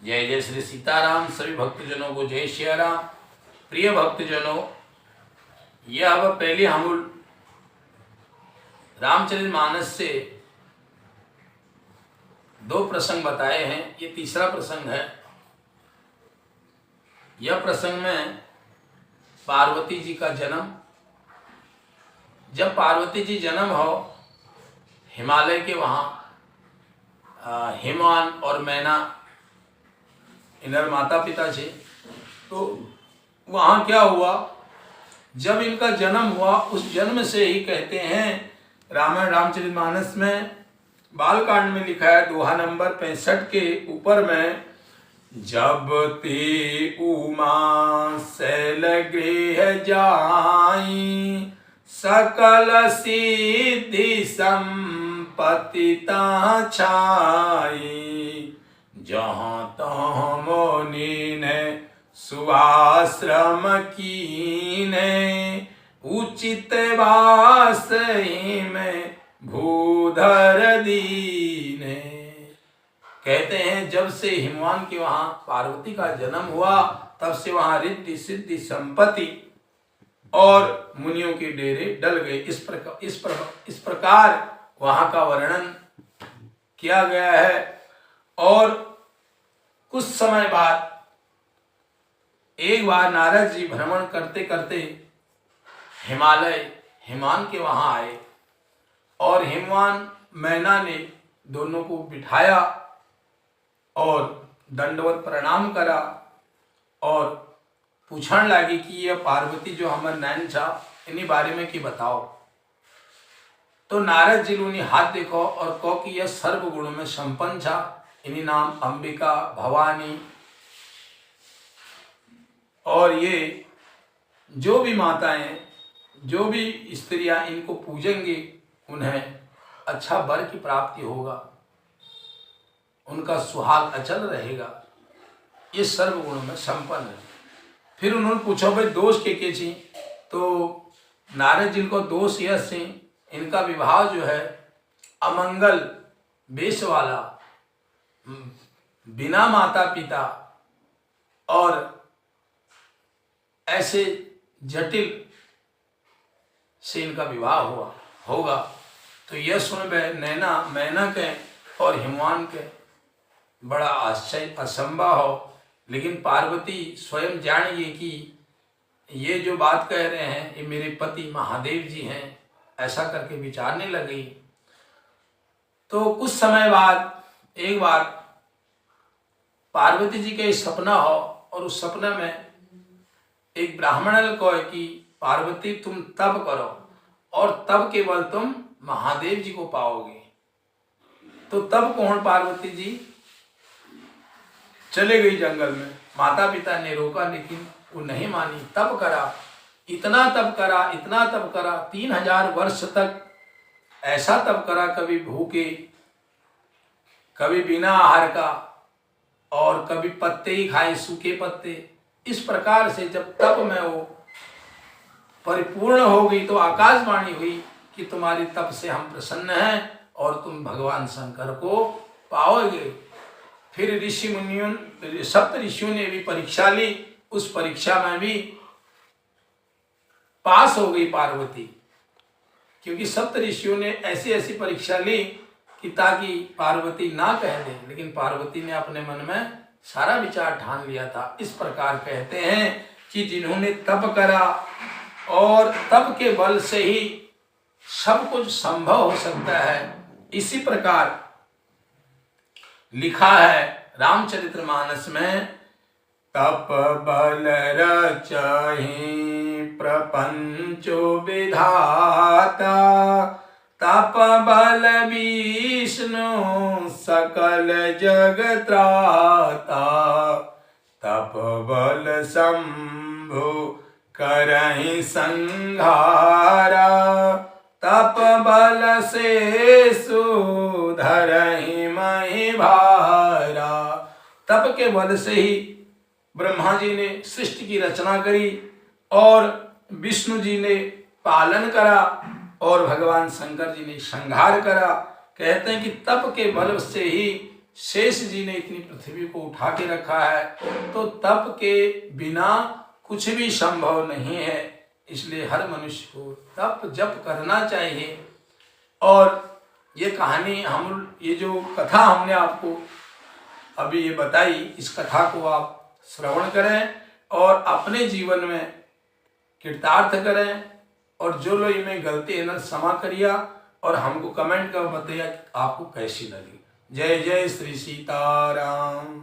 जय जय श्री सीताराम। सभी भक्तजनों को जय श्री राम। प्रिय भक्तजनों, यह अब पहले हम रामचरितमानस से दो प्रसंग बताए हैं, ये तीसरा प्रसंग है। यह प्रसंग में पार्वती जी का जन्म, जब पार्वती जी जन्म हो हिमालय के वहाँ हिमवान और मैना इनर माता पिता थे, तो वहाँ क्या हुआ, जब इनका जन्म हुआ उस जन्म से ही कहते हैं रामायण रामचरितमानस में बालकांड में लिखा है दोहा नंबर 65 के ऊपर में, जब ते उमा शैल गृह जाई सकल सिद्धि संपत्ति छाई, जहाँ तहाँ मुनि ने सुआश्रम कीने उचित वास में भूधर दीने। कहते हैं जब से हिमवान के वहाँ पार्वती का जन्म हुआ तब से वहाँ रिद्धि सिद्धि संपत्ति और मुनियों के डेरे डल गए। इस प्रकार वहाँ का वर्णन किया गया है। और कुछ समय बाद एक बार नारद जी भ्रमण करते करते हिमवान के वहाँ आए और हिमवान मैना ने दोनों को बिठाया और दंडवत प्रणाम करा और पूछण लगी कि यह पार्वती जो हमर नैन छा इन्हीं बारे में की बताओ। तो नारद जी ने हाथ देखो और कहो कि यह सर्वगुण में संपन्न छा, इन्हीं नाम अंबिका भवानी, और ये जो भी माताएं जो भी स्त्रियां इनको पूजेंगी उन्हें अच्छा वर की प्राप्ति होगा, उनका सुहाग अचल रहेगा, ये सर्वगुण में संपन्न है। फिर उन्होंने पूछा भाई दोष के छी, तो नारद जी को दोष यह से इनका विवाह जो है अमंगल वेश वाला, बिना माता पिता और ऐसे जटिल से इनका विवाह होगा। तो यह सुन मैना के और हिमवान के बड़ा आश्चर्य असंभव हो, लेकिन पार्वती स्वयं जान गई कि ये जो बात कह रहे हैं ये मेरे पति महादेव जी हैं, ऐसा करके विचारने लगी। तो कुछ समय बाद एक बार पार्वती जी का सपना हो और उस सपना में एक ब्राह्मण को है कि पार्वती तुम तप करो और तब केवल तुम महादेव जी को पाओगे। तो तब कौन पार्वती जी चले गई जंगल में, माता पिता ने रोका लेकिन वो नहीं मानी, तप करा, इतना तप करा 3000 वर्ष तक ऐसा तप करा, कभी भूखे कभी बिना आहार का और कभी पत्ते ही खाए, सूखे पत्ते। इस प्रकार से जब तप में वो परिपूर्ण हो गई तो आकाशवाणी हुई कि तुम्हारी तप से हम प्रसन्न हैं और तुम भगवान शंकर को पाओगे। फिर ऋषि मुनियों सप्त ऋषियों ने भी परीक्षा ली, उस परीक्षा में भी पास हो गई पार्वती, क्योंकि सप्त ऋषियों ने ऐसी ऐसी परीक्षा ली कि ताकि पार्वती ना कह दे, लेकिन पार्वती ने अपने मन में सारा विचार ठान लिया था। इस प्रकार कहते हैं कि जिन्होंने तप करा और तप के बल से ही सब कुछ संभव हो सकता है। इसी प्रकार लिखा है रामचरितमानस में, तप बल रचहि प्रपंचो विधाता, तप बल विष्णु सकल जग त्राता, तप बल शंभु करहि संहारा, तप बल से सुधरहि महि भारा। तप के बल से ही ब्रह्मा जी ने सृष्टि की रचना करी और विष्णु जी ने पालन करा और भगवान शंकर जी ने संहार करा। कहते हैं कि तप के बल से ही शेष जी ने इतनी पृथ्वी को उठा के रखा है, तो तप के बिना कुछ भी संभव नहीं है। इसलिए हर मनुष्य को तप जप करना चाहिए। और ये कहानी ये जो कथा हमने आपको अभी ये बताई, इस कथा को आप श्रवण करें और अपने जीवन में कृतार्थ करें। और जो लोग इनमें गलती है ना, क्षमा करिए और हमको कमेंट कर बताइए आपको कैसी लगी। जय जय श्री सीताराम।